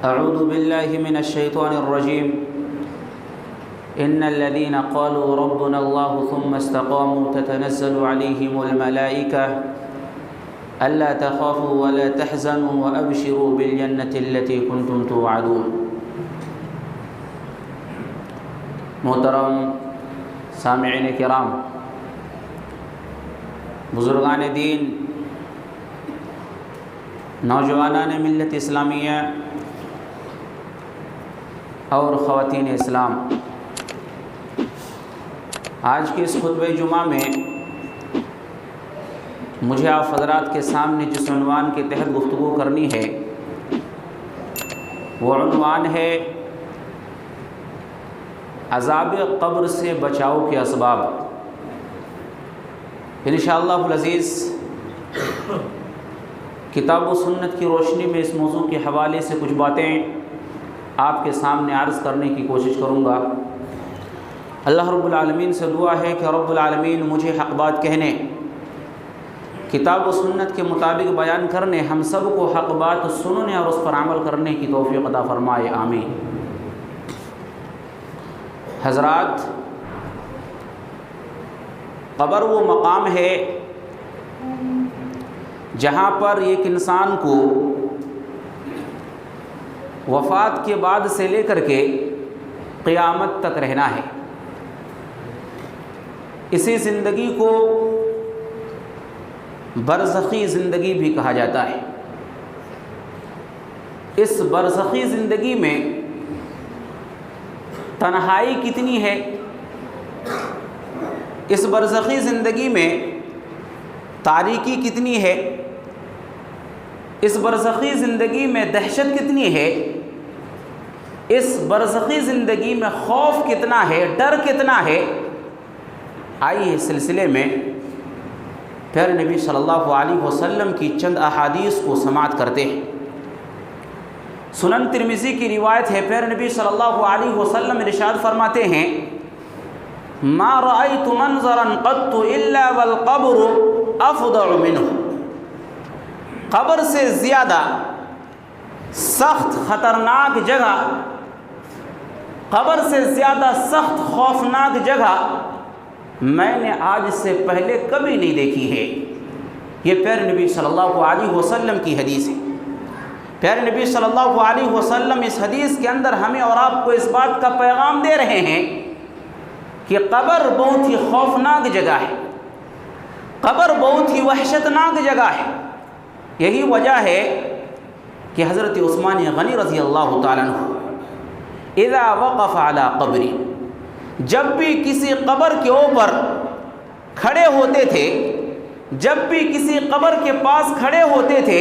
أعوذ بالله من الشيطان الرجيم إن الذين قالوا ربنا الله ثم استقاموا تتنزل عليهم الملائكة ألا تخافوا ولا تحزنوا وأبشروا بالجنة التي كنتم توعدون۔ محترم سامعین کرام، بزرگان دین، نوجوانان ملت اسلامیہ اور خواتین اسلام، آج کے اس خطبہ جمعہ میں مجھے آپ حضرات کے سامنے جس عنوان کے تحت گفتگو کرنی ہے وہ عنوان ہے عذاب قبر سے بچاؤ کے اسباب۔ انشاءاللہ العزیز کتاب و سنت کی روشنی میں اس موضوع کے حوالے سے کچھ باتیں آپ کے سامنے عرض کرنے کی کوشش کروں گا۔ اللہ رب العالمین سے دعا ہے کہ رب العالمین مجھے حق بات کہنے، کتاب و سنت کے مطابق بیان کرنے، ہم سب کو حق بات سننے اور اس پر عمل کرنے کی توفیق عطا فرمائے، آمین۔ حضرات، قبر وہ مقام ہے جہاں پر ایک انسان کو وفات کے بعد سے لے کر کے قیامت تک رہنا ہے۔ اسی زندگی کو برزخی زندگی بھی کہا جاتا ہے۔ اس برزخی زندگی میں تنہائی کتنی ہے، اس برزخی زندگی میں تاریکی کتنی ہے، اس برزخی زندگی میں دہشت کتنی ہے، اس برزخی زندگی میں خوف کتنا ہے، ڈر کتنا ہے، آئیے اس سلسلے میں پیارے نبی صلی اللہ علیہ وسلم کی چند احادیث کو سماعت کرتے ہیں۔ سنن ترمذی کی روایت ہے، پیارے نبی صلی اللہ علیہ وسلم ارشاد فرماتے ہیں، ما رأيت منظرا قط الا والقبر افظع منه۔ قبر سے زیادہ سخت خطرناک جگہ، قبر سے زیادہ سخت خوفناک جگہ میں نے آج سے پہلے کبھی نہیں دیکھی ہے۔ یہ پیارے نبی صلی اللہ علیہ وسلم کی حدیث ہے۔ پیارے نبی صلی اللہ علیہ وسلم اس حدیث کے اندر ہمیں اور آپ کو اس بات کا پیغام دے رہے ہیں کہ قبر بہت ہی خوفناک جگہ ہے، قبر بہت ہی وحشتناک جگہ ہے۔ یہی وجہ ہے کہ حضرت عثمان غنی رضی اللہ تعالیٰ عنہ اذا وقف علی قبری، جب بھی کسی قبر کے اوپر کھڑے ہوتے تھے، جب بھی کسی قبر کے پاس کھڑے ہوتے تھے،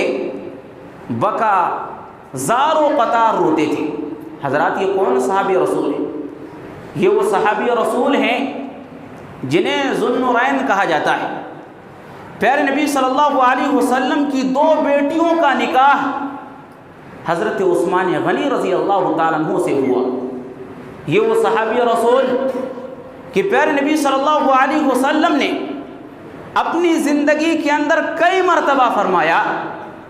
بکا زار و قطار روتے تھے۔ حضرات، یہ کون صحابی رسول ہے؟ یہ وہ صحابی رسول ہیں جنہیں ذو النورین کہا جاتا ہے۔ پیارے نبی صلی اللہ علیہ وسلم کی دو بیٹیوں کا نکاح حضرت عثمان غنی رضی اللہ تعالیٰ عنہ سے ہوا۔ یہ وہ صحابی رسول کہ پیارے نبی صلی اللہ علیہ وسلم نے اپنی زندگی کے اندر کئی مرتبہ فرمایا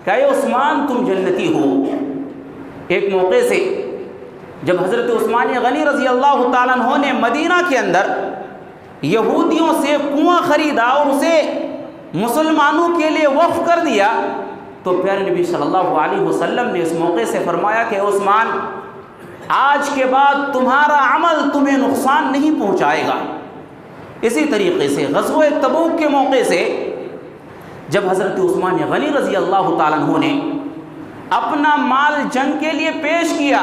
کہ اے عثمان تم جنتی ہو۔ ایک موقع سے جب حضرت عثمان غنی رضی اللہ تعالیٰ عنہ نے مدینہ کے اندر یہودیوں سے کنواں خریدا اور اسے مسلمانوں کے لیے وقف کر دیا، تو پیارے نبی صلی اللہ علیہ وسلم نے اس موقع سے فرمایا کہ عثمان، آج کے بعد تمہارا عمل تمہیں نقصان نہیں پہنچائے گا۔ اسی طریقے سے غزوہ تبوک کے موقع سے جب حضرت عثمان غنی رضی اللہ تعالیٰ عنہ نے اپنا مال جنگ کے لیے پیش کیا،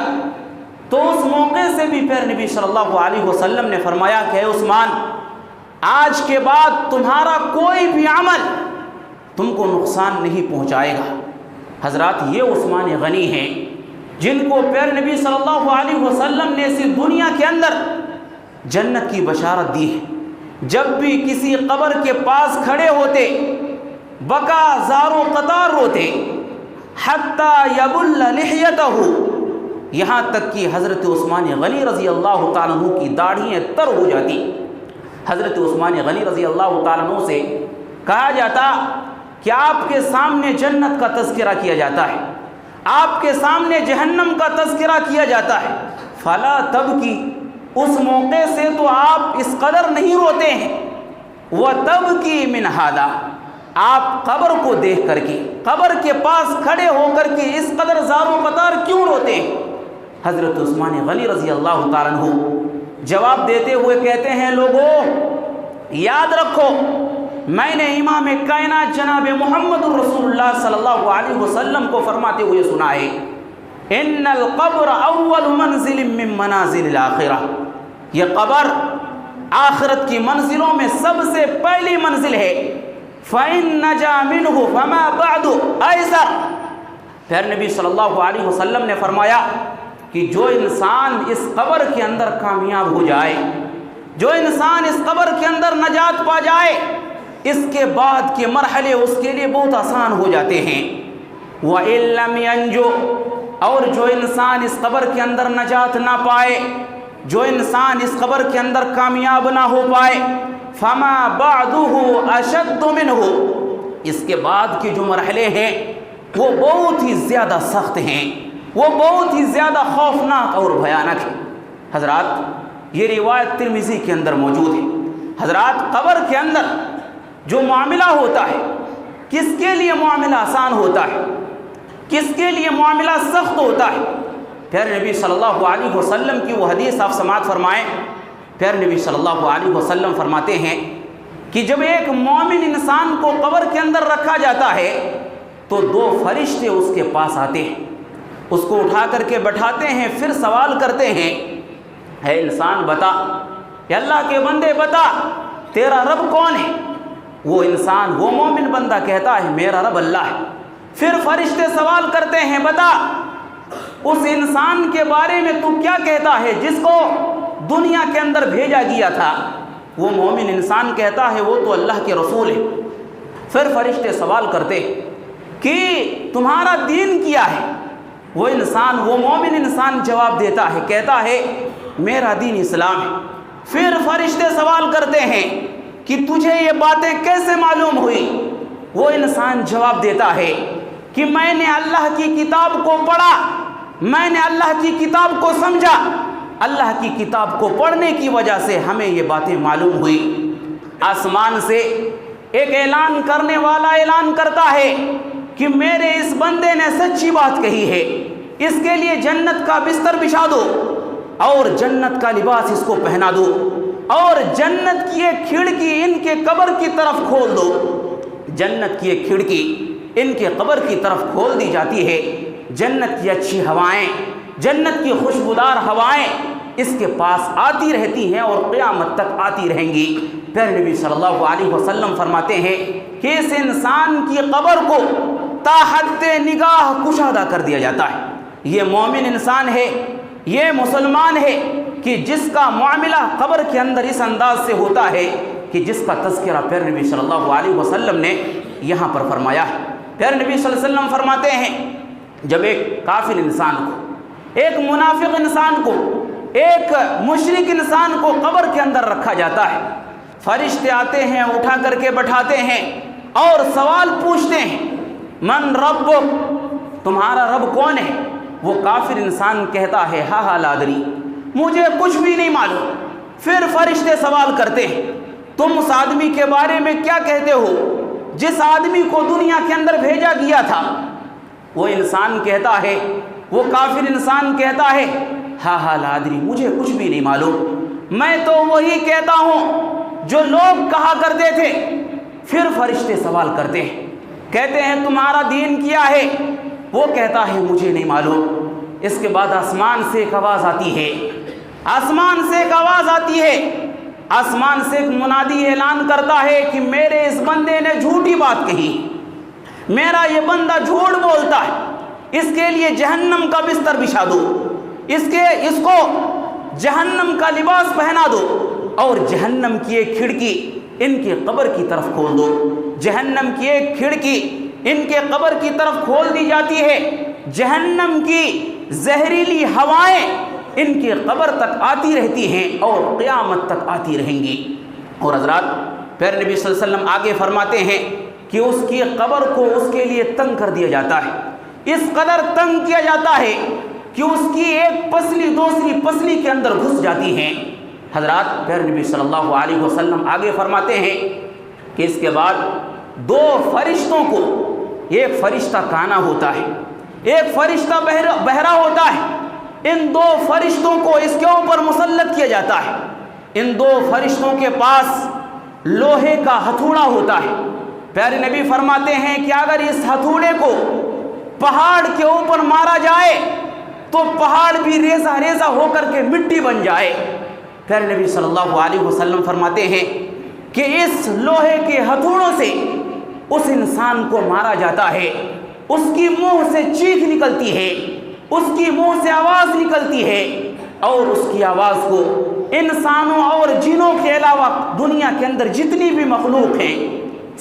تو اس موقع سے بھی پیارے نبی صلی اللہ علیہ وسلم نے فرمایا کہ اے عثمان، آج کے بعد تمہارا کوئی بھی عمل تم کو نقصان نہیں پہنچائے گا۔ حضرات، یہ عثمان غنی ہیں جن کو پیارے نبی صلی اللہ علیہ وسلم نے اسی دنیا کے اندر جنت کی بشارت دی ہے۔ جب بھی کسی قبر کے پاس کھڑے ہوتے، بکا زار و قطار روتے، حتی یبل لحیتہ، یہاں تک کہ حضرت عثمان غنی رضی اللہ تعالیٰ عنہ کی داڑھیاں تر ہو جاتی۔ حضرت عثمان غنی رضی اللہ تعالیٰ عنہ سے کہا جاتا کہ آپ کے سامنے جنت کا تذکرہ کیا جاتا ہے، آپ کے سامنے جہنم کا تذکرہ کیا جاتا ہے، فلا تبکی، اس موقع سے تو آپ اس قدر نہیں روتے ہیں، وتبکی من ھذا، آپ قبر کو دیکھ کر کے، قبر کے پاس کھڑے ہو کر کے اس قدر زار و قطار کیوں روتے ہیں؟ حضرت عثمان غنی رضی اللہ تعالیٰ عنہ جواب دیتے ہوئے کہتے ہیں، لوگوں یاد رکھو، میں نے امام کائنات جناب محمد رسول اللہ صلی اللہ علیہ وسلم کو فرماتے ہوئے سنا ہے، ان القبر اول منزل من منازل الاخرہ، یہ قبر آخرت کی منزلوں میں سب سے پہلی منزل ہے، فَإِن نَجَا مِنْهُ فَمَا بَعْدُ أَيْسَرُ، پھر نبی صلی اللہ علیہ وسلم نے فرمایا کہ جو انسان اس قبر کے اندر کامیاب ہو جائے، جو انسان اس قبر کے اندر نجات پا جائے، اس کے بعد کے مرحلے اس کے لیے بہت آسان ہو جاتے ہیں، وَإِن لَمْ يَنْجُ، اور جو انسان اس قبر کے اندر نجات نہ پائے، جو انسان اس قبر کے اندر کامیاب نہ ہو پائے، فَمَا بَعْدُهُ أَشَدُّ مِنْهُ، اس کے بعد کے جو مرحلے ہیں وہ بہت ہی زیادہ سخت ہیں، وہ بہت ہی زیادہ خوفناک اور بھیانک ہے۔ حضرات یہ روایت ترمذی کے اندر موجود ہے۔ حضرات قبر کے اندر جو معاملہ ہوتا ہے، کس کے لیے معاملہ آسان ہوتا ہے، کس کے لیے معاملہ سخت ہوتا ہے؟ پھر نبی صلی اللہ علیہ وسلم کی وہ حدیث آپ سماعت فرمائیں، پھر نبی صلی اللہ علیہ وسلم فرماتے ہیں کہ جب ایک مومن انسان کو قبر کے اندر رکھا جاتا ہے تو دو فرشتے اس کے پاس آتے ہیں، اس کو اٹھا کر کے بٹھاتے ہیں، پھر سوال کرتے ہیں، اے انسان بتا، یا اللہ کے بندے بتا، تیرا رب کون ہے؟ وہ انسان، وہ مومن بندہ کہتا ہے میرا رب اللہ ہے۔ پھر فرشتے سوال کرتے ہیں، بتا اس انسان کے بارے میں تو کیا کہتا ہے جس کو دنیا کے اندر بھیجا گیا تھا؟ وہ مومن انسان کہتا ہے وہ تو اللہ کے رسول ہے۔ پھر فرشتے سوال کرتے کہ تمہارا دین کیا ہے؟ وہ انسان، وہ مومن انسان جواب دیتا ہے، کہتا ہے میرا دین اسلام ہے۔ پھر فرشتے سوال کرتے ہیں کہ تجھے یہ باتیں کیسے معلوم ہوئی؟ وہ انسان جواب دیتا ہے کہ میں نے اللہ کی کتاب کو پڑھا، میں نے اللہ کی کتاب کو سمجھا، اللہ کی کتاب کو پڑھنے کی وجہ سے ہمیں یہ باتیں معلوم ہوئی۔ آسمان سے ایک اعلان کرنے والا اعلان کرتا ہے کہ میرے اس بندے نے سچی بات کہی ہے، اس کے لیے جنت کا بستر بچھا دو اور جنت کا لباس اس کو پہنا دو، اور جنت کی ایک کھڑکی ان کے قبر کی طرف کھول دو۔ جنت کی ایک کھڑکی ان کے قبر کی طرف کھول دی جاتی ہے، جنت کی اچھی ہوائیں، جنت کی خوشبودار ہوائیں اس کے پاس آتی رہتی ہیں اور قیامت تک آتی رہیں گی۔ پھر نبی صلی اللہ علیہ وسلم فرماتے ہیں کہ اس انسان کی قبر کو تا حد نگاہ کشادہ کر دیا جاتا ہے۔ یہ مومن انسان ہے، یہ مسلمان ہے کہ جس کا معاملہ قبر کے اندر اس انداز سے ہوتا ہے کہ جس کا تذکرہ پھر نبی صلی اللہ علیہ وسلم نے یہاں پر فرمایا ہے۔ پھر نبی صلی اللہ علیہ وسلم فرماتے ہیں جب ایک کافر انسان کو، ایک منافق انسان کو، ایک مشرک انسان کو قبر کے اندر رکھا جاتا ہے، فرشتے آتے ہیں، اٹھا کر کے بٹھاتے ہیں اور سوال پوچھتے ہیں، من ربک، تمہارا رب کون ہے؟ وہ کافر انسان کہتا ہے ہا لا ادری، مجھے کچھ بھی نہیں معلوم۔ پھر فرشتے سوال کرتے ہیں تم اس آدمی کے بارے میں کیا کہتے ہو جس آدمی کو دنیا کے اندر بھیجا گیا تھا؟ وہ انسان کہتا ہے، وہ کافر انسان کہتا ہے ہا لا ادری، مجھے کچھ بھی نہیں معلوم، میں تو وہی کہتا ہوں جو لوگ کہا کرتے تھے۔ پھر فرشتے سوال کرتے ہیں، کہتے ہیں تمہارا دین کیا ہے؟ وہ کہتا ہے مجھے نہیں معلوم۔ اس کے بعد آسمان سے ایک آواز آتی ہے، آسمان سے ایک آواز آتی ہے، آسمان سے ایک منادی اعلان کرتا ہے کہ میرے اس بندے نے جھوٹی بات کہی، میرا یہ بندہ جھوٹ بولتا ہے، اس کے لیے جہنم کا بستر بچھا دو، اس کو جہنم کا لباس پہنا دو، اور جہنم کی ایک کھڑکی ان کے قبر کی طرف کھول دو۔ جہنم کی ایک کھڑکی ان کے قبر کی طرف کھول دی جاتی ہے، جہنم کی زہریلی ہوائیں ان کی قبر تک آتی رہتی ہیں اور قیامت تک آتی رہیں گی۔ اور حضرات پھر نبی صلی اللہ علیہ وسلم آگے فرماتے ہیں کہ اس کی قبر کو اس کے لیے تنگ کر دیا جاتا ہے، اس قدر تنگ کیا جاتا ہے کہ اس کی ایک پسلی دوسری پسلی کے اندر گھس جاتی ہیں۔ حضرات پیارے نبی صلی اللہ علیہ وسلم آگے فرماتے ہیں کہ اس کے بعد دو فرشتوں کو، ایک فرشتہ کانا ہوتا ہے، ایک فرشتہ بہرا ہوتا ہے، ان دو فرشتوں کو اس کے اوپر مسلط کیا جاتا ہے۔ ان دو فرشتوں کے پاس لوہے کا ہتھوڑا ہوتا ہے۔ پیارے نبی فرماتے ہیں کہ اگر اس ہتھوڑے کو پہاڑ کے اوپر مارا جائے تو پہاڑ بھی ریزہ ریزہ ہو کر کے مٹی بن جائے۔ پیارے نبی صلی اللہ علیہ وسلم فرماتے ہیں کہ اس لوہے کے ہتھوڑوں سے اس انسان کو مارا جاتا ہے، اس کی منہ سے چیخ نکلتی ہے، اس کی منہ سے آواز نکلتی ہے، اور اس کی آواز کو انسانوں اور جنوں کے علاوہ دنیا کے اندر جتنی بھی مخلوق ہیں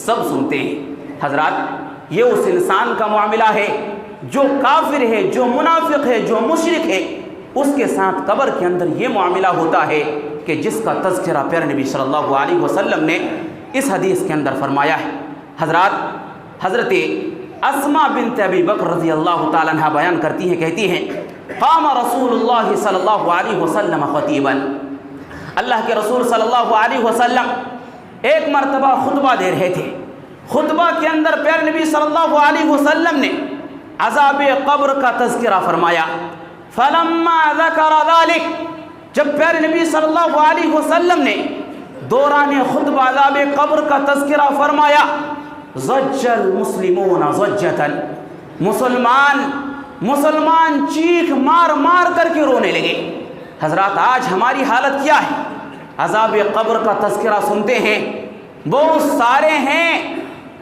سب سنتے ہیں۔ حضرات یہ اس انسان کا معاملہ ہے جو کافر ہے، جو منافق ہے، جو مشرک ہے، اس کے ساتھ قبر کے اندر یہ معاملہ ہوتا ہے کہ جس کا تذکرہ پیارے نبی صلی اللہ علیہ وسلم نے اس حدیث کے اندر فرمایا ہے۔ حضرات حضرت اسماء بنت ابی بکر رضی اللہ تعالیٰ عنہ بیان کرتی ہیں، کہتی ہیں قام رسول اللہ صلی اللہ علیہ وسلم خطیبا، اللہ کے رسول صلی اللہ علیہ وسلم ایک مرتبہ خطبہ دے رہے تھے۔ خطبہ کے اندر پیارے نبی صلی اللہ علیہ وسلم نے عذاب قبر کا تذکرہ فرمایا۔ فلما ذکر ذلک، جب پیارے نبی صلی اللہ علیہ وسلم نے دوران خطبہ عذاب قبر کا تذکرہ فرمایا، ضج المسلمون ضجتا، مسلمان چیخ مار مار کر کے رونے لگے۔ حضرات آج ہماری حالت کیا ہے؟ عذاب قبر کا تذکرہ سنتے ہیں، بہت سارے ہیں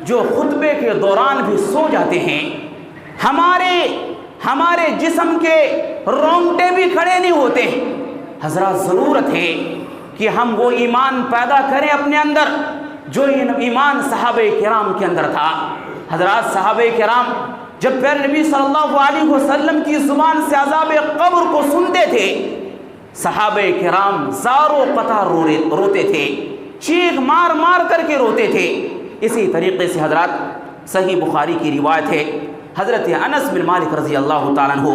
جو خطبے کے دوران بھی سو جاتے ہیں، ہمارے جسم کے رونگٹے بھی کھڑے نہیں ہوتے۔ حضرات ضرورت ہے کہ ہم وہ ایمان پیدا کریں اپنے اندر جو ایمان صحابہ کرام کے اندر تھا۔ حضرات صحابہ کرام جب پیارے نبی صلی اللہ علیہ وسلم کی زبان سے عذاب قبر کو سنتے تھے، صحابہ کرام زاروں قطار روتے تھے، چیخ مار مار کر کے روتے تھے۔ اسی طریقے سے حضرات صحیح بخاری کی روایت ہے، حضرت انس بن مالک رضی اللہ تعالیٰ عنہ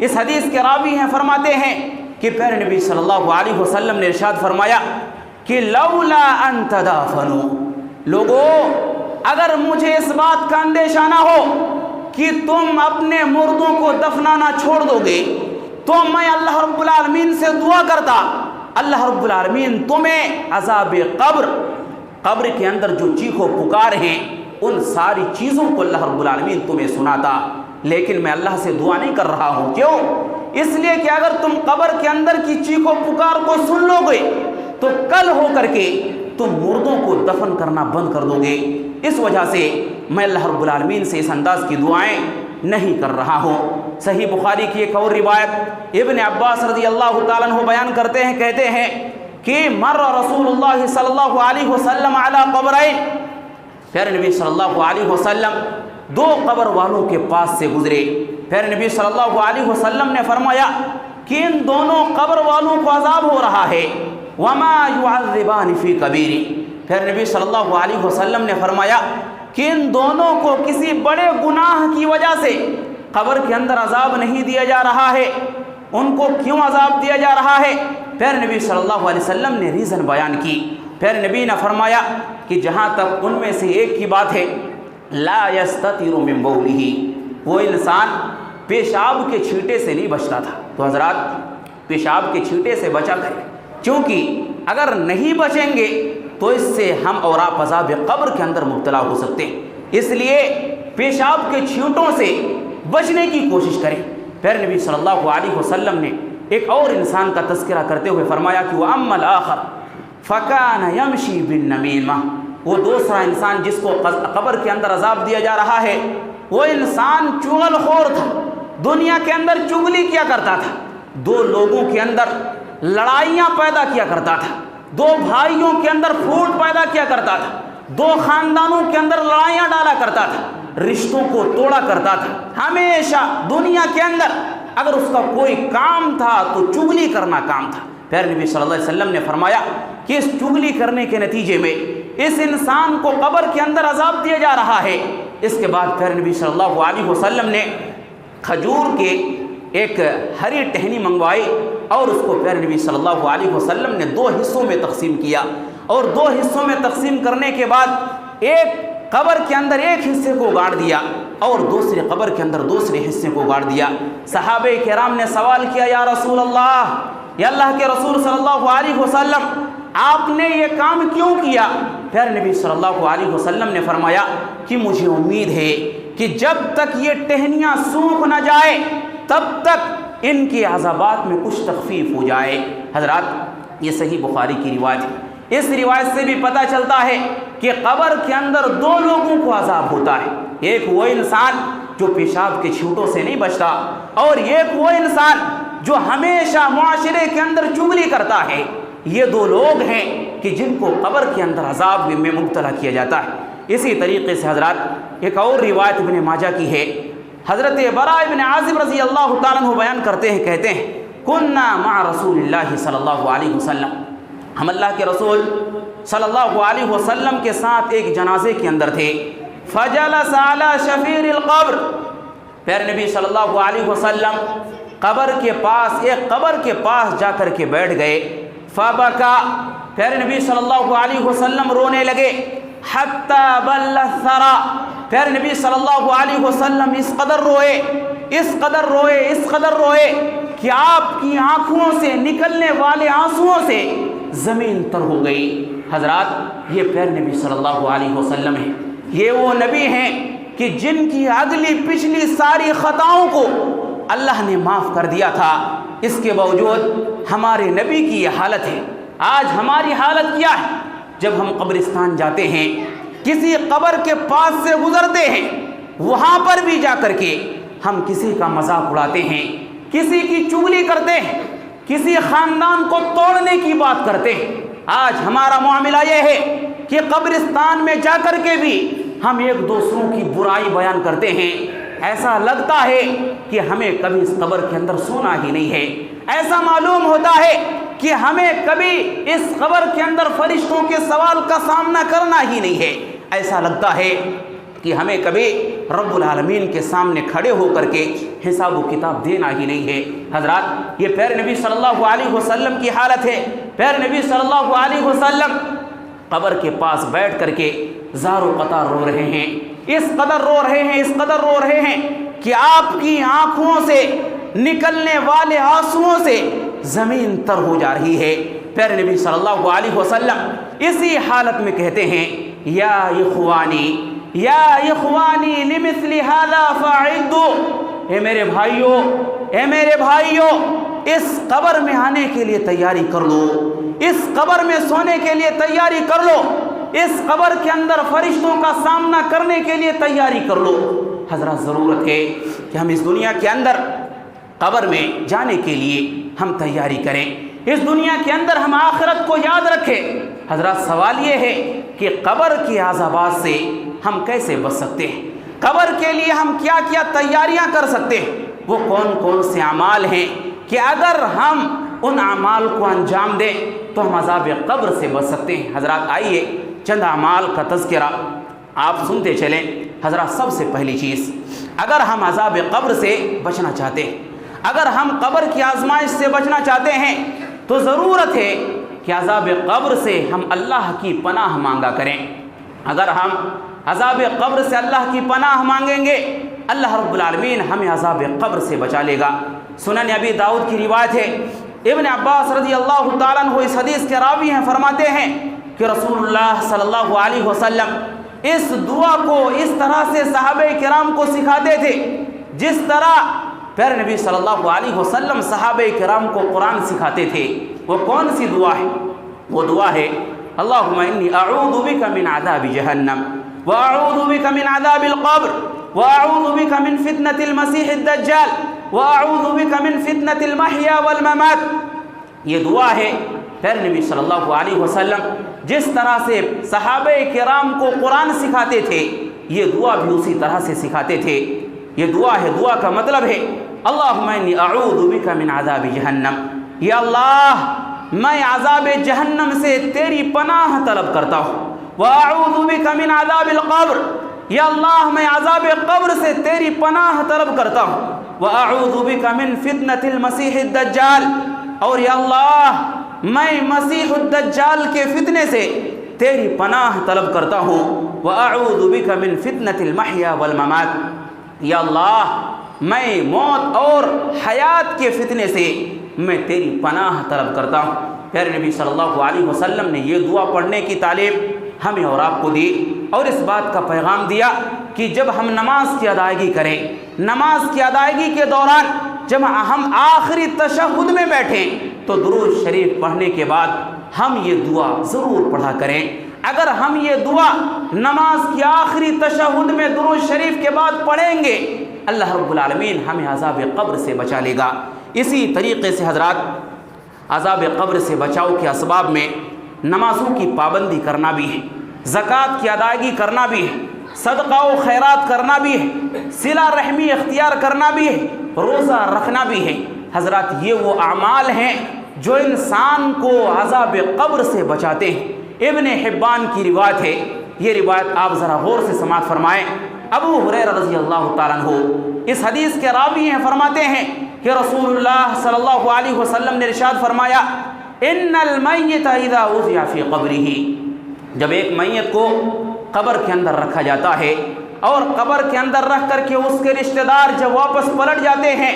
اس حدیث کے راوی ہیں، فرماتے ہیں کہ پیارے نبی صلی اللہ علیہ وسلم نے ارشاد فرمایا کہ لولا ان تدافنوا، لوگوں اگر مجھے اس بات کا اندیشہ نہ ہو کہ تم اپنے مردوں کو دفنانا چھوڑ دو گے تو میں اللہ رب العالمین سے دعا کرتا، اللہ رب العالمین تمہیں عذاب قبر کے اندر جو چیخ و پکار ہیں ان ساری چیزوں کو اللہ رب العالمین تمہیں سناتا، لیکن میں اللہ سے دعا نہیں کر رہا ہوں۔ کیوں؟ اس لیے کہ اگر تم قبر کے اندر کی چیخ و پکار کو سن لو گے تو کل ہو کر کے تم مردوں کو دفن کرنا بند کر دو گے۔ اس وجہ سے میں اللہ رب العالمین سے اس انداز کی دعائیں نہیں کر رہا ہوں۔ صحیح بخاری کی ایک اور روایت ابن عباس رضی اللہ تعالیٰ عنہ بیان کرتے ہیں، کہتے ہیں کہ مر رسول اللہ صلی اللہ علیہ وسلم علی قبرین، پیارے نبی صلی اللہ علیہ وسلم دو قبر والوں کے پاس سے گزرے۔ پیارے نبی صلی اللہ علیہ وسلم نے فرمایا کہ ان دونوں قبر والوں کو عذاب ہو رہا ہے، وما يعذبان فی کبیر، پیارے نبی صلی اللہ علیہ وسلم نے فرمایا کہ ان دونوں کو کسی بڑے گناہ کی وجہ سے قبر کے اندر عذاب نہیں دیا جا رہا ہے۔ ان کو کیوں عذاب دیا جا رہا ہے؟ پیارے نبی صلی اللہ علیہ وسلم نے ریزن بیان کی۔ پیارے نبی نے فرمایا کہ جہاں تک ان میں سے ایک کی بات ہے، لا یستتر من بولہ، وہ انسان پیشاب کے چھینٹے سے نہیں بچتا تھا۔ تو حضرات پیشاب کے چھینٹے سے بچا کریں، کیونکہ اگر نہیں بچیں گے تو اس سے ہم اور آپ عذاب قبر کے اندر مبتلا ہو سکتے ہیں۔ اس لیے پیشاب کے چھینٹوں سے بچنے کی کوشش کریں۔ پیارے نبی صلی اللہ علیہ وسلم نے ایک اور انسان کا تذکرہ کرتے ہوئے فرمایا کہ وَأَمَّا الْآخَرُ فَكَانَ يَمْشِي بِالنَّمِيمَةِ، وہ دوسرا انسان جس کو قبر کے اندر عذاب دیا جا رہا ہے، وہ انسان چغل خور تھا، دنیا کے اندر چغلی کیا کرتا تھا، دو لوگوں کے اندر لڑائیاں پیدا کیا کرتا تھا، دو بھائیوں کے اندر پھوٹ پیدا کیا کرتا تھا، دو خاندانوں کے اندر لڑائیاں ڈالا کرتا تھا، رشتوں کو توڑا کرتا تھا۔ ہمیشہ دنیا کے اندر اگر اس کا کوئی کام تھا تو چغلی کرنا کام تھا۔ پیارے نبی صلی اللہ علیہ وسلم نے فرمایا کہ اس چغلی کرنے کے نتیجے میں اس انسان کو قبر کے اندر عذاب دیا جا رہا ہے۔ اس کے بعد پیارے نبی صلی اللہ علیہ وسلم نے کھجور کے ایک ہری ٹہنی منگوائی اور اس کو پیارے نبی صلی اللہ علیہ وسلم نے 2 حصوں میں تقسیم کیا، اور 2 حصوں میں تقسیم کرنے کے بعد ایک قبر کے اندر ایک حصے کو گاڑ دیا اور دوسری قبر کے اندر دوسرے حصے کو گاڑ دیا۔ صحابہ کرام نے سوال کیا، یا رسول اللہ، یا اللہ کے رسول صلی اللہ علیہ وسلم، آپ نے یہ کام کیوں کیا؟ پیارے نبی صلی اللہ علیہ وسلم نے فرمایا کہ مجھے امید ہے کہ جب تک یہ ٹہنیاں سوکھ نہ جائے تب تک ان کے عذابات میں کچھ تخفیف ہو جائے۔ حضرات، یہ صحیح بخاری کی روایت ہے۔ اس روایت سے بھی پتہ چلتا ہے کہ قبر کے اندر 2 لوگوں کو عذاب ہوتا ہے، ایک وہ انسان جو پیشاب کے چھینٹوں سے نہیں بچتا، اور ایک وہ انسان جو ہمیشہ معاشرے کے اندر چغلی کرتا ہے۔ یہ 2 لوگ ہیں کہ جن کو قبر کے اندر عذاب میں مبتلا کیا جاتا ہے۔ اسی طریقے سے حضرات ایک اور روایت ابن ماجہ کی ہے، حضرت براء ابن عازب رضی اللہ تعالیٰ عنہ بیان کرتے ہیں، کہتے ہیں کننا مع رسول اللہ صلی اللہ علیہ وسلم، ہم اللہ کے رسول صلی اللہ علیہ وسلم کے ساتھ ایک جنازے کے اندر تھے۔ فجلس علی شفیر القبر، پیارے نبی صلی اللہ علیہ وسلم قبر کے پاس، ایک قبر کے پاس جا کر کے بیٹھ گئے۔ فبکا، پیارے نبی صلی اللہ علیہ وسلم رونے لگے۔ حتی بل الثری، پیارے نبی صلی اللہ علیہ وسلم اس قدر روئے، اس قدر روئے، اس قدر روئے کہ آپ کی آنکھوں سے نکلنے والے آنسوؤں سے زمین تر ہو گئی۔ حضرات، یہ پیارے نبی صلی اللہ علیہ وسلم ہیں، یہ وہ نبی ہیں کہ جن کی اگلی پچھلی ساری خطاؤں کو اللہ نے معاف کر دیا تھا۔ اس کے باوجود ہمارے نبی کی یہ حالت ہے۔ آج ہماری حالت کیا ہے؟ جب ہم قبرستان جاتے ہیں، کسی قبر کے پاس سے گزرتے ہیں، وہاں پر بھی جا کر کے ہم کسی کا مذاق اڑاتے ہیں، کسی کی چغلی کرتے ہیں، کسی خاندان کو توڑنے کی بات کرتے ہیں۔ آج ہمارا معاملہ یہ ہے کہ قبرستان میں جا کر کے بھی ہم ایک دوسروں کی برائی بیان کرتے ہیں۔ ایسا لگتا ہے کہ ہمیں کبھی اس قبر کے اندر سونا ہی نہیں ہے، ایسا معلوم ہوتا ہے کہ ہمیں کبھی اس قبر کے اندر فرشتوں کے سوال کا سامنا کرنا ہی نہیں ہے، ایسا لگتا ہے کہ ہمیں کبھی رب العالمین کے سامنے کھڑے ہو کر کے حساب و کتاب دینا ہی نہیں ہے۔ حضرات، یہ پیارے نبی صلی اللہ علیہ وسلم کی حالت ہے۔ پیارے نبی صلی اللہ علیہ وسلم قبر کے پاس بیٹھ کر کے زار و قطار رو رہے ہیں، اس قدر رو رہے ہیں، اس قدر رو رہے ہیں کہ آپ کی آنکھوں سے نکلنے والے آنسوؤں سے زمین تر ہو جا رہی ہے۔ پیارے نبی صلی اللہ علیہ وسلم اسی حالت میں کہتے ہیں، یا اخوانی، یا اخوانی لمثل ھذا فاعدوا، اے میرے بھائیوں، اے میرے بھائیوں، اس قبر میں آنے کے لیے تیاری کر لو، اس قبر میں سونے کے لیے تیاری کر لو، اس قبر کے اندر فرشتوں کا سامنا کرنے کے لیے تیاری کر لو۔ حضرات، ضرورت ہے کہ ہم اس دنیا کے اندر قبر میں جانے کے لیے ہم تیاری کریں، اس دنیا کے اندر ہم آخرت کو یاد رکھیں۔ حضرات، سوال یہ ہے کہ قبر کے عذابات سے ہم کیسے بچ سکتے ہیں؟ قبر کے لیے ہم کیا کیا تیاریاں کر سکتے ہیں؟ وہ کون کون سے اعمال ہیں کہ اگر ہم ان اعمال کو انجام دیں تو ہم عذاب قبر سے بچ سکتے ہیں؟ حضرات، آئیے چند اعمال کا تذکرہ آپ سنتے چلیں۔ حضرات، سب سے پہلی چیز، اگر ہم عذاب قبر سے بچنا چاہتے ہیں، اگر ہم قبر کی آزمائش سے بچنا چاہتے ہیں تو ضرورت ہے کہ عذاب قبر سے ہم اللہ کی پناہ مانگا کریں۔ اگر ہم عذاب قبر سے اللہ کی پناہ مانگیں گے، اللہ رب العالمین ہمیں عذاب قبر سے بچا لے گا۔ سنن ابی داؤد کی روایت ہے، ابن عباس رضی اللہ تعالیٰ عنہ اس حدیث کے راوی ہیں، فرماتے ہیں کہ رسول اللہ صلی اللہ علیہ وسلم اس دعا کو اس طرح سے صحابہ کرام کو سکھاتے تھے جس طرح پیارے نبی صلی اللہ علیہ وسلم صحابہ کرام کو قرآن سکھاتے تھے۔ وہ کون سی دعا ہے؟ وہ دعا ہے، اللہم انی اعوذ بک من عذاب جہنم واعوذ بک من عذاب القبر واعوذ بک من فتنة المسیح الدجال واعوذ بک من فتنة المحیا والممات۔ یہ دعا ہے پیارے نبی صلی اللہ علیہ وسلم جس طرح سے صحابہ کرام کو قرآن سکھاتے تھے، یہ دعا بھی اسی طرح سے سکھاتے تھے۔ یہ دعا ہے، دعا کا مطلب ہے اللہم انی اعوذ بک من عذاب جہنم، یا اللہ میں عذاب جہنم سے تیری پناہ طلب کرتا ہوں، واعوذ بک من عذاب القبر، یا اللہ میں عذاب قبر سے تیری پناہ طلب کرتا ہوں، وَأَعُوذُ بِكَ مِن فِتْنَةِ الْمَسِيحِ الدَّجَّالِ، اور یا اللہ میں مسیح الدجال کے فتنے سے تیری پناہ طلب کرتا ہوں، وَأَعُوذُ بِكَ مِن فِتْنَةِ الْمَحْيَا وَالْمَمَاتِ، یا اللہ میں موت اور حیات کے فتنے سے میں تیری پناہ طلب کرتا ہوں۔ پیارے نبی صلی اللہ علیہ وسلم نے یہ دعا پڑھنے کی تعلیم ہمیں اور آپ کو دی، اور اس بات کا پیغام دیا کہ جب ہم نماز کی ادائیگی کریں، نماز کی ادائیگی کے دوران جب ہم آخری تشہد میں بیٹھیں تو درود شریف پڑھنے کے بعد ہم یہ دعا ضرور پڑھا کریں۔ اگر ہم یہ دعا نماز کی آخری تشہد میں درود شریف کے بعد پڑھیں گے، اللہ رب العالمین ہمیں عذاب قبر سے بچا لے گا۔ اسی طریقے سے حضرات، عذاب قبر سے بچاؤ کے اسباب میں نمازوں کی پابندی کرنا بھی ہے، زکوٰۃ کی ادائیگی کرنا بھی ہے، صدقہ و خیرات کرنا بھی ہے، صلہ رحمی اختیار کرنا بھی ہے، روزہ رکھنا بھی ہے۔ حضرات یہ وہ اعمال ہیں جو انسان کو عذاب قبر سے بچاتے ہیں۔ ابن حبان کی روایت ہے، یہ روایت آپ ذرا غور سے سماعت فرمائیں۔ ابو ہریرہ رضی اللہ تعالیٰ عنہ اس حدیث کے راوی ہیں، فرماتے ہیں کہ رسول اللہ صلی اللہ علیہ وسلم نے ارشاد فرمایا، ان المیت اذا وضع فی قبرہ، جب ایک میت کو قبر کے اندر رکھا جاتا ہے اور قبر کے اندر رکھ کر کے اس کے رشتہ دار جب واپس پلٹ جاتے ہیں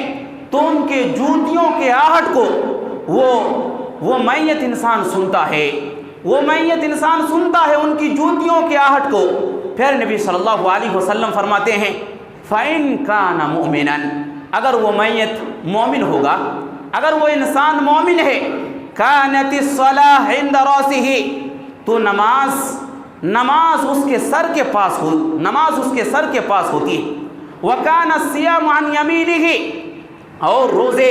تو ان کے جوتیوں کے آہٹ کو وہ میت انسان سنتا ہے، وہ میت انسان سنتا ہے ان کی جوتیوں کے آہٹ کو۔ پھر نبی صلی اللہ علیہ وسلم فرماتے ہیں، فَإِن كَانَ مُؤْمِنًا، اگر وہ میت مومن ہوگا، اگر وہ انسان مومن ہے، كَانَتِ الصَّلَاةُ عِنْدَ رَأْسِهِ، تو نماز اس کے سر کے پاس ہوتی ہے، وَكَانَ الصِّيَامُ عَنْ يَمِينِهِ، اور روزے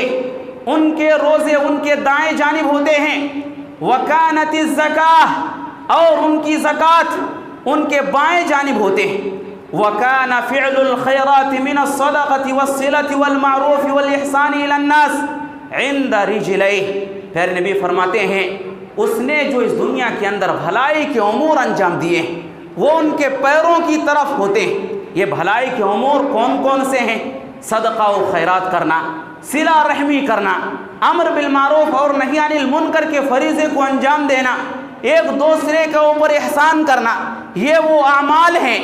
ان کے دائیں جانب ہوتے ہیں، وَكَانَتِ الزَّكَاةُ، اور ان کی زکوٰۃ ان کے بائیں جانب ہوتے ہیں، وَكَانَ فِعْلُ الْخَيْرَاتِ مِنَ الصَّدَقَةِ وَالصِّلَةِ وَالْمَعْرُوفِ وَالْإِحْسَانِ إِلَى النَّاسِ عِنْدَ رِجْلَيْهِ۔ پھر نبی فرماتے ہیں اس نے جو اس دنیا کے اندر بھلائی کے امور انجام دیے ہیں وہ ان کے پیروں کی طرف ہوتے ہیں۔ یہ بھلائی کے امور کون کون سے ہیں؟ صدقہ و خیرات کرنا، صلہ رحمی کرنا، امر بالمعروف اور نہی عن المنکر کے فریضے کو انجام دینا، ایک دوسرے کے اوپر احسان کرنا، یہ وہ اعمال ہیں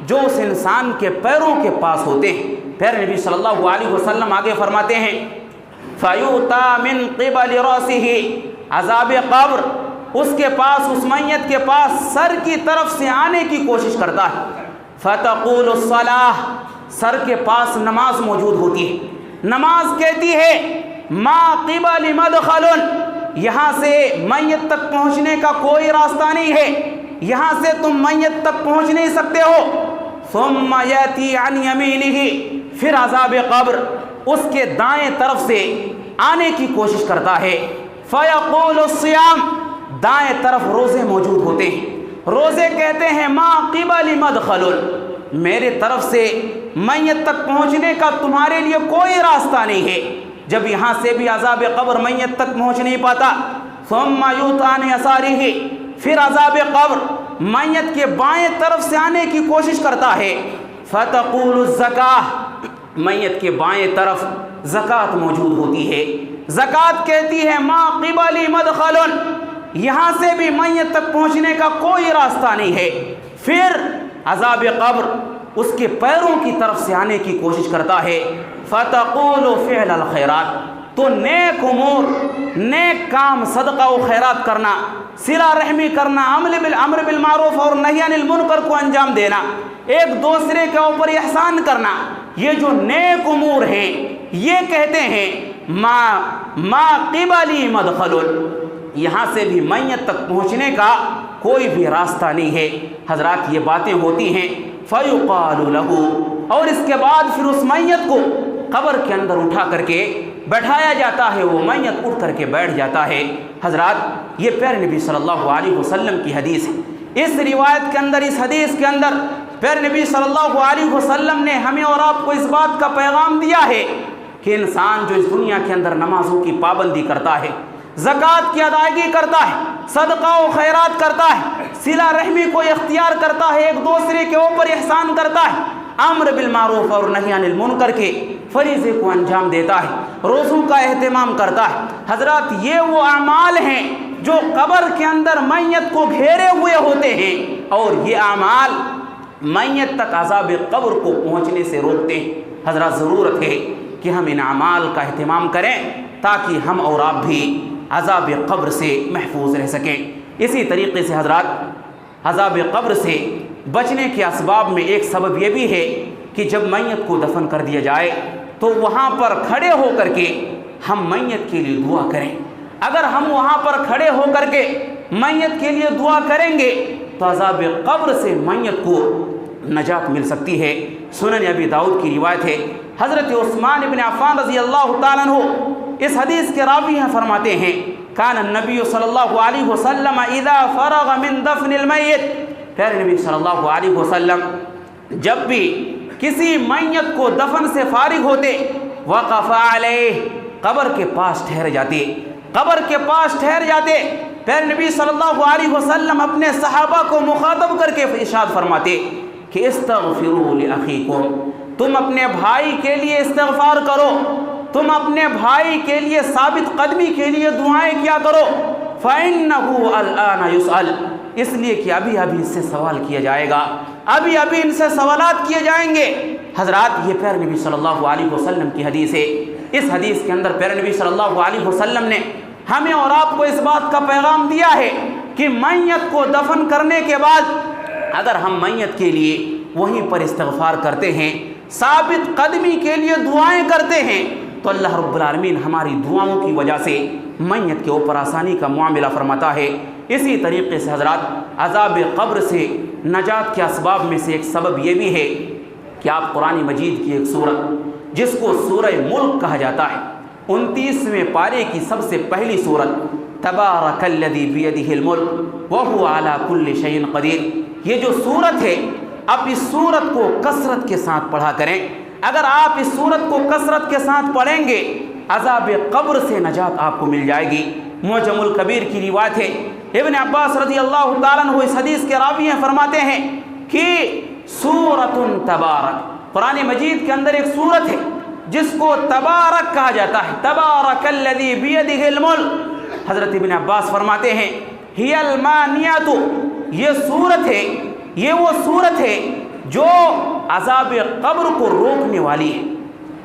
جو اس انسان کے پیروں کے پاس ہوتے ہیں۔ پھر نبی صلی اللہ علیہ وسلم آگے فرماتے ہیں، فَيُؤْتَى مِن قِبَلِ رَأْسِهِ، عذاب قبر اس کے پاس، اس میت کے پاس سر کی طرف سے آنے کی کوشش کرتا ہے، فَتَقُولُ الصَّلَاةُ، سر کے پاس نماز موجود ہوتی ہے، نماز کہتی ہے مَا قِبَلِ مَدْخَلٌ، یہاں سے میت تک پہنچنے کا کوئی راستہ نہیں ہے، یہاں سے تم میت تک پہنچ نہیں سکتے ہو۔ ثُمَّ يَأْتِي عَنْ يَمِينِهِ، پھر عذاب قبر اس کے دائیں طرف سے آنے کی کوشش کرتا ہے، فَيَقُولُ الصِّيَامُ، دائیں طرف روزے موجود ہوتے ہیں، روزے کہتے ہیں مَا قِبَلِ مَدْخَلٌ، میرے طرف سے میت تک پہنچنے کا تمہارے لیے کوئی راستہ نہیں ہے۔ جب یہاں سے بھی عذاب قبر میت تک پہنچ نہیں پاتا، ثُمَّ يُؤْتَى عَنْ يَسَارِهِ، پھر عذاب قبر میت کے بائیں طرف سے آنے کی کوشش کرتا ہے، فَتَقُولُ الزَّكَاةُ، میت کے بائیں طرف زکوٰۃ موجود ہوتی ہے، زکوٰۃ کہتی ہے مَا قِبَلِ مَدْخَلٌ، یہاں سے بھی میت تک پہنچنے کا کوئی راستہ نہیں ہے۔ پھر عذاب قبر اس کے پیروں کی طرف سے آنے کی کوشش کرتا ہے، فَتَقُولُ فِعْلَ الْخَيْرَاتِ، تو نیک امور، نیک کام، صدقہ و خیرات کرنا، صلہ رحمی کرنا، امر بالمعروف اور نہی عن المنکر کو انجام دینا، ایک دوسرے کے اوپر احسان کرنا، یہ جو نیک امور ہیں یہ کہتے ہیں ما قبلی مدخل، یہاں سے بھی میت تک پہنچنے کا کوئی بھی راستہ نہیں ہے۔ حضرات یہ باتیں ہوتی ہیں، فَيُقَالُ لَهُ، اور اس کے بعد پھر اس میت کو قبر کے اندر اٹھا کر کے بیٹھایا جاتا ہے، وہ میت اٹھ کر کے بیٹھ جاتا ہے۔ حضرات یہ پیارے نبی صلی اللہ علیہ وسلم کی حدیث ہے۔ اس روایت کے اندر، اس حدیث کے اندر پیارے نبی صلی اللہ علیہ وسلم نے ہمیں اور آپ کو اس بات کا پیغام دیا ہے کہ انسان جو اس دنیا کے اندر نمازوں کی پابندی کرتا ہے، زکوٰۃ کی ادائیگی کرتا ہے، صدقہ و خیرات کرتا ہے، صلہ رحمی کو اختیار کرتا ہے، ایک دوسرے کے اوپر احسان کرتا ہے، امر بالمعروف اور نہی عن المنکر کے فریضے کو انجام دیتا ہے، روزوں کا اہتمام کرتا ہے۔ حضرات یہ وہ اعمال ہیں جو قبر کے اندر میت کو گھیرے ہوئے ہوتے ہیں، اور یہ اعمال میت تک عذاب قبر کو پہنچنے سے روکتے ہیں۔ حضرات ضرورت ہے کہ ہم ان اعمال کا اہتمام کریں تاکہ ہم اور آپ بھی عذاب قبر سے محفوظ رہ سکیں۔ اسی طریقے سے حضرات عذاب قبر سے بچنے کے اسباب میں ایک سبب یہ بھی ہے کہ جب میت کو دفن کر دیا جائے تو وہاں پر کھڑے ہو کر کے ہم میت کے لیے دعا کریں۔ اگر ہم وہاں پر کھڑے ہو کر کے میت کے لیے دعا کریں گے تو عذاب قبر سے میت کو نجات مل سکتی ہے۔ سنن ابی داؤد کی روایت ہے، حضرت عثمان بن عفان رضی اللہ تعالیٰ عنہ اس حدیث کے راوی ہیں، فرماتے ہیں کان النبی صلی اللہ علیہ وسلم اذا فرغ من دفن المیت، پیارے نبی صلی اللہ علیہ وسلم جب بھی کسی میت کو دفن سے فارغ ہوتے وقف علیہ، قبر کے پاس ٹھہر جاتے، قبر کے پاس ٹھہر جاتے۔ پیارے نبی صلی اللہ علیہ وسلم اپنے صحابہ کو مخاطب کر کے ارشاد فرماتے کہ استغفروا لاخیکم، تم اپنے بھائی کے لیے استغفار کرو، تم اپنے بھائی کے لیے ثابت قدمی کے لیے دعائیں کیا کرو، فإنہ الآن یسأل، اس لیے کہ ابھی ابھی اس سے سوال کیا جائے گا، ابھی ابھی ان سے سوالات کیے جائیں گے۔ حضرات یہ پیارے نبی صلی اللہ علیہ وسلم کی حدیث ہے۔ اس حدیث کے اندر پیارے نبی صلی اللہ علیہ وسلم نے ہمیں اور آپ کو اس بات کا پیغام دیا ہے کہ میت کو دفن کرنے کے بعد اگر ہم میت کے لیے وہیں پر استغفار کرتے ہیں، ثابت قدمی کے لیے دعائیں کرتے ہیں، تو اللہ رب العالمین ہماری دعاؤں کی وجہ سے میت کے اوپر آسانی کا معاملہ فرماتا ہے۔ اسی طریقے سے حضرات عذاب قبر سے نجات کے اسباب میں سے ایک سبب یہ بھی ہے کہ آپ قرآن مجید کی ایک سورت جس کو سورہ ملک کہا جاتا ہے، 29ویں پارے کی سب سے پہلی سورت تبارک الذی بیدہ الملک وہو علی کل شیء قدیر، یہ جو سورت ہے آپ اس سورت کو کثرت کے ساتھ پڑھا کریں۔ اگر آپ اس سورت کو کثرت کے ساتھ پڑھیں گے عذاب قبر سے نجات آپ کو مل جائے گی۔ معجم الکبیر کی روایت ہے، ابن عباس رضی اللہ تعالیٰ عنہ اس حدیث کے راوی ہیں، فرماتے ہیں کہ سورۃ تبارک، قرآن مجید کے اندر ایک سورت ہے جس کو تبارک کہا جاتا ہے، تبارک الذی بیدہ الملک۔ حضرت ابن عباس فرماتے ہیں ہی المانیۃ، یہ سورت ہے، یہ وہ سورت ہے جو عذاب قبر کو روکنے والی ہے،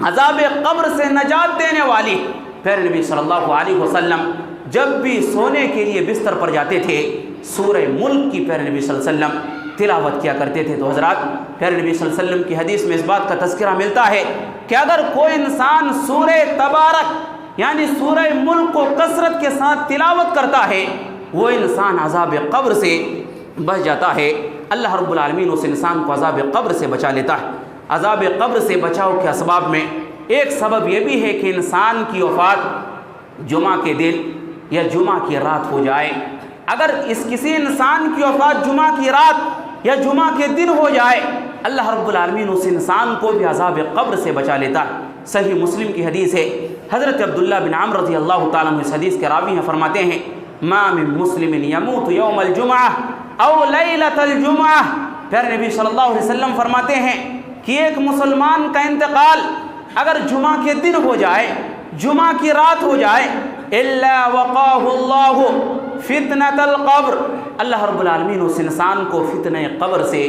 عذاب قبر سے نجات دینے والی ہے۔ پیارے نبی صلی اللہ علیہ وسلم جب بھی سونے کے لیے بستر پر جاتے تھے سورہ ملک کی پیارے نبی صلی اللہ علیہ وسلم تلاوت کیا کرتے تھے۔ تو حضرات پیارے نبی صلی اللہ علیہ وسلم کی حدیث میں اس بات کا تذکرہ ملتا ہے کہ اگر کوئی انسان سورہ تبارک یعنی سورہ ملک کو کثرت کے ساتھ تلاوت کرتا ہے وہ انسان عذاب قبر سے بچ جاتا ہے، اللہ رب العالمین اس انسان کو عذاب قبر سے بچا لیتا ہے۔ عذاب قبر سے بچاؤ کے اسباب میں ایک سبب یہ بھی ہے کہ انسان کی وفات جمعہ کے دن یا جمعہ کی رات ہو جائے۔ اگر کسی انسان کی وفات جمعہ کی رات یا جمعہ کے دن ہو جائے اللہ رب العالمین اس انسان کو بھی عذاب قبر سے بچا لیتا ہے۔ صحیح مسلم کی حدیث ہے، حضرت عبداللہ بن عمرو رضی اللہ تعالیٰ عنہ اس حدیث کے راوی ہیں، فرماتے ہیں ما من مسلم یموت یوم الجمعہ او لیلۃ الجمعہ، پیارے نبی صلی اللہ علیہ وسلم فرماتے ہیں کہ ایک مسلمان کا انتقال اگر جمعہ کے دن ہو جائے، جمعہ کی رات ہو جائے، الا وقاہ اللہ فتنۃ القبر، اللہ رب العالمین اس انسان کو فتنہ قبر سے،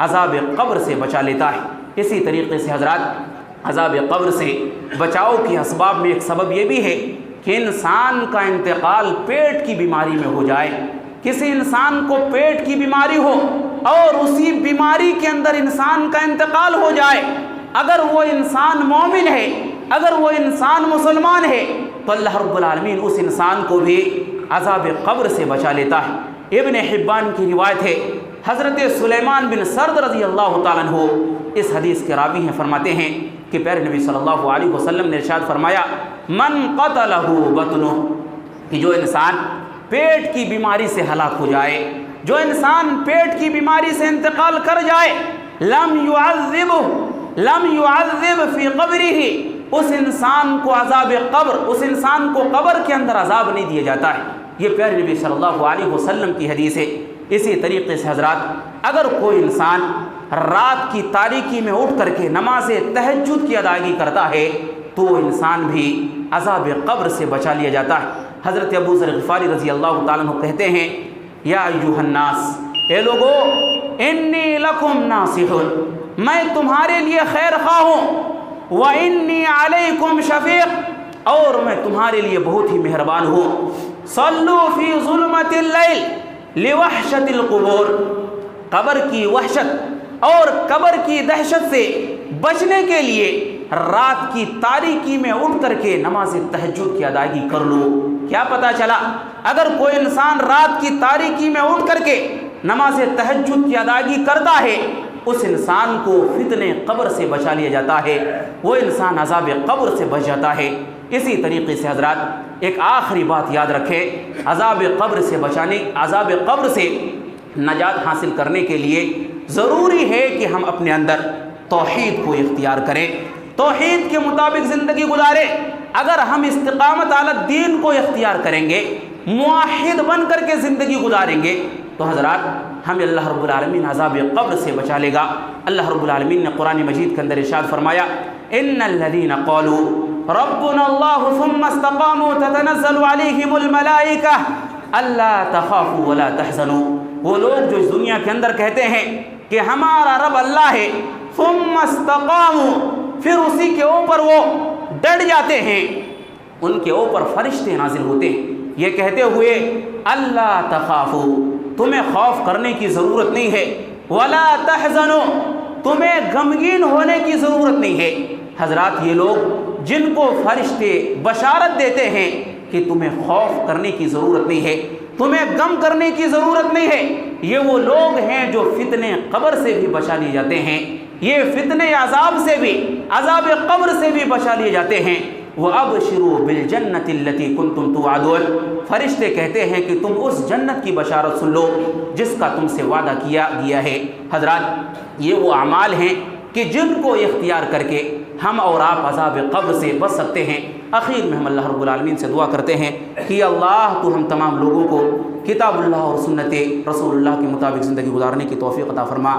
عذاب قبر سے بچا لیتا ہے۔ اسی طریقے سے حضرات عذاب قبر سے بچاؤ کے اسباب میں ایک سبب یہ بھی ہے کہ انسان کا انتقال پیٹ کی بیماری میں ہو جائے، کسی انسان کو پیٹ کی بیماری ہو اور اسی بیماری کے اندر انسان کا انتقال ہو جائے، اگر وہ انسان مومن ہے، اگر وہ انسان مسلمان ہے تو اللہ رب العالمین اس انسان کو بھی عذاب قبر سے بچا لیتا ہے۔ ابن حبان کی روایت ہے، حضرت سلیمان بن سرد رضی اللہ تعالیٰ عنہ اس حدیث کے راوی ہیں، فرماتے ہیں کہ پیارے نبی صلی اللہ علیہ وسلم نے ارشاد فرمایا من قتلہ بطنہ، کہ جو انسان پیٹ کی بیماری سے ہلاک ہو جائے، جو انسان پیٹ کی بیماری سے انتقال کر جائے، لم يعذب فی قبرہ، اس انسان کو عذاب قبر، اس انسان کو قبر کے اندر عذاب نہیں دیا جاتا ہے۔ یہ پیارے نبی صلی اللہ علیہ وسلم کی حدیث ہے۔ اسی طریقے سے حضرات، اگر کوئی انسان رات کی تاریکی میں اٹھ کر کے نماز تہجد کی ادائیگی کرتا ہے تو وہ انسان بھی عذاب قبر سے بچا لیا جاتا ہے۔ حضرت ابو ذر غفاری رضی اللہ تعالیٰ عنہ کہتے ہیں، یا ایھا الناس، اے لوگو، انی لکم ناصح، میں تمہارے لیے خیر خواہ ہوں، وانی علیکم شفیق، اور میں تمہارے لیے بہت ہی مہربان ہوں۔ صلوا فی ظلمۃ اللیل لوحشۃ القبور، قبر کی وحشت اور قبر کی دہشت سے بچنے کے لیے رات کی تاریکی میں اٹھ کر کے نماز تہجد کی ادائیگی کر لو۔ کیا پتہ چلا، اگر کوئی انسان رات کی تاریکی میں اٹھ کر کے نماز تہجد کی ادائیگی کرتا ہے، اس انسان کو فتنہ قبر سے بچا لیا جاتا ہے، وہ انسان عذاب قبر سے بچ جاتا ہے۔ اسی طریقے سے حضرات ایک آخری بات یاد رکھیں، عذاب قبر سے بچانے، عذاب قبر سے نجات حاصل کرنے کے لیے ضروری ہے کہ ہم اپنے اندر توحید کو اختیار کریں، توحید کے مطابق زندگی گزاریں۔ اگر ہم استقامت علی الدین کو اختیار کریں گے، موحد بن کر کے زندگی گزاریں گے، تو حضرات ہمیں اللہ رب العالمین عذاب قبر سے بچا لے گا۔ اللہ رب العالمین نے قرآن مجید کے اندر ارشاد فرمایا، ان الذین قالوا ربنا اللہ ثم استقاموا تتنزل علیہم الملائکہ الا تخافوا ولا تحزنوا، وہ لوگ جو اس دنیا کے اندر کہتے ہیں کہ ہمارا رب اللہ ہے، ثم استقاموا، پھر اسی کے اوپر وہ ڈٹ جاتے ہیں، ان کے اوپر فرشتے نازل ہوتے ہیں یہ کہتے ہوئے، اللہ تخافوا، تمہیں خوف کرنے کی ضرورت نہیں ہے، ولا تحزنوا، تمہیں غمگین ہونے کی ضرورت نہیں ہے۔ حضرات یہ لوگ جن کو فرشتے بشارت دیتے ہیں کہ تمہیں خوف کرنے کی ضرورت نہیں ہے، تمہیں غم کرنے کی ضرورت نہیں ہے، یہ وہ لوگ ہیں جو فتنے قبر سے بھی بچا لیے جاتے ہیں، یہ فتنے عذاب سے بھی، عذاب قبر سے بھی بچا لیے جاتے ہیں۔ وَأَبْشِرُوا بِالْجَنَّةِ الَّتِي كُنْتُمْ تُوعَدُونَ، فرشتے کہتے ہیں کہ تم اس جنت کی بشارت سن لو جس کا تم سے وعدہ کیا گیا ہے۔ حضرات یہ وہ اعمال ہیں کہ جن کو اختیار کر کے ہم اور آپ عذاب قبر سے بچ سکتے ہیں۔ اخیر میں ہم اللہ رب العالمین سے دعا کرتے ہیں کہ اللہ تو ہم تمام لوگوں کو کتاب اللہ اور سنت رسول اللہ کے مطابق زندگی گزارنے کی توفیق عطا فرما۔